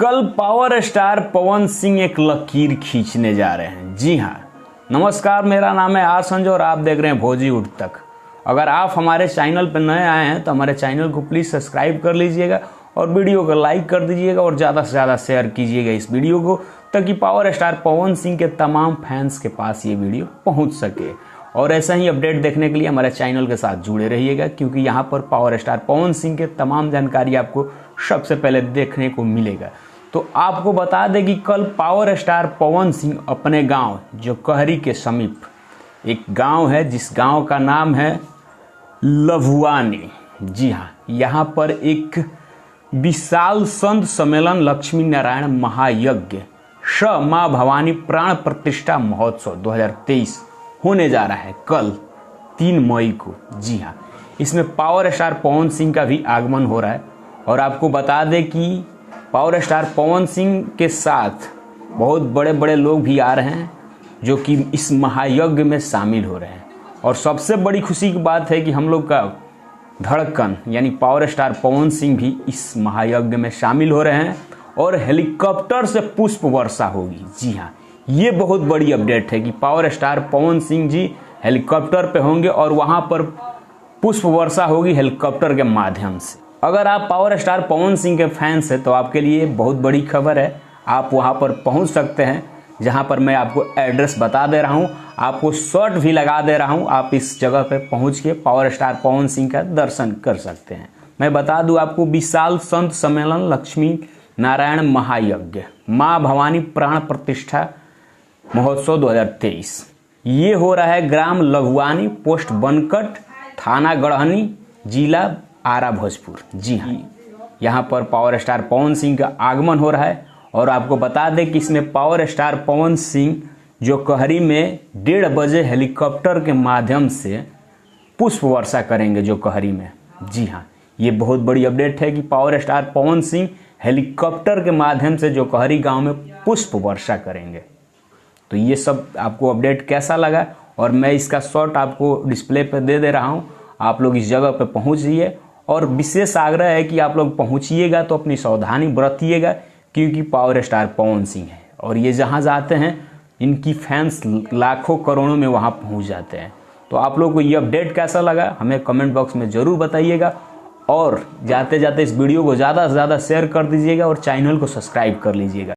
कल power star Pawan Singh एक लकीर खींचने जा रहे हैं। जी हाँ, नमस्कार, मेरा नाम है आसंज और आप देख रहे हैं भोजी उठ तक। अगर आप हमारे चैनल पर नए आए हैं तो हमारे चैनल को प्लीज़ सब्सक्राइब कर लीजिएगा और वीडियो को लाइक कर दीजिएगा और ज़्यादा से ज़्यादा शेयर कीजिएगा इस वीडियो को, ताकि पावर स्टार पवन सिंह के तमाम फैंस के पास ये वीडियो पहुंच सके। और ऐसा ही अपडेट देखने के लिए हमारे चैनल के साथ जुड़े रहिएगा, क्योंकि यहाँ पर पावर स्टार पवन सिंह के तमाम जानकारी आपको सबसे पहले देखने को मिलेगा। तो आपको बता दें कि कल पावर स्टार पवन सिंह अपने गांव जो कहरी के समीप एक गांव है, जिस गांव का नाम है लभुआनी। जी हाँ, यहाँ पर एक विशाल संत सम्मेलन लक्ष्मी नारायण महायज्ञ श माँ भवानी प्राण प्रतिष्ठा महोत्सव 2023 होने जा रहा है कल 3 मई को। जी हाँ, इसमें पावर स्टार पवन सिंह का भी आगमन हो रहा है। और आपको बता दें कि पावर स्टार पवन सिंह के साथ बहुत बड़े बड़े लोग भी आ रहे हैं जो कि इस महायज्ञ में शामिल हो रहे हैं। और सबसे बड़ी खुशी की बात है कि हम लोग का धड़कन यानी पावर स्टार पवन सिंह भी इस महायज्ञ में शामिल हो रहे हैं और हेलीकॉप्टर से पुष्प वर्षा होगी। जी हाँ, ये बहुत बड़ी अपडेट है कि power star Pawan Singh ji helicopter पे होंगे और वहाँ पर पुष्प वर्षा होगी हेलीकॉप्टर के माध्यम से। अगर आप पावर स्टार पवन सिंह के फैंस हैं तो आपके लिए बहुत बड़ी खबर है, आप वहाँ पर पहुँच सकते हैं, जहाँ पर मैं आपको एड्रेस बता दे रहा हूँ, आपको शॉट भी लगा दे रहा हूँ। आप इस जगह पर पहुँच के पावर स्टार पवन सिंह का दर्शन कर सकते हैं। मैं बता दूँ आपको, विशाल संत सम्मेलन लक्ष्मी नारायण महायज्ञ माँ भवानी प्राण प्रतिष्ठा महोत्सव 2023 ये हो रहा है ग्राम लघुआनी, पोस्ट बनकट, थाना गढ़हनी, जिला आरा भोजपुर। जी हाँ, यहाँ पर पावर स्टार पवन सिंह का आगमन हो रहा है। और आपको बता दें कि इसमें पावर स्टार पवन सिंह जो कहरी में 1:30 बजे हेलीकॉप्टर के माध्यम से पुष्प वर्षा करेंगे जो कहरी में। जी हाँ, ये बहुत बड़ी अपडेट है कि power star Pawan Singh helicopter के माध्यम से जो कहरी गांव में पुष्प वर्षा करेंगे। तो ये सब आपको अपडेट कैसा लगा, और मैं इसका शॉट आपको डिस्प्ले पर दे रहा हूँ। आप लोग इस जगह पर पहुँचिए और विशेष आग्रह है कि आप लोग पहुँचिएगा तो अपनी सावधानी बरतिएगा, क्योंकि पावर स्टार पवन सिंह है और ये जहाँ जाते हैं इनकी फैंस लाखों करोड़ों में वहाँ पहुँच जाते हैं। तो आप लोग को ये अपडेट कैसा लगा हमें कमेंट बॉक्स में ज़रूर बताइएगा, और जाते जाते इस वीडियो को ज़्यादा से ज़्यादा शेयर कर दीजिएगा और चैनल को सब्सक्राइब कर लीजिएगा।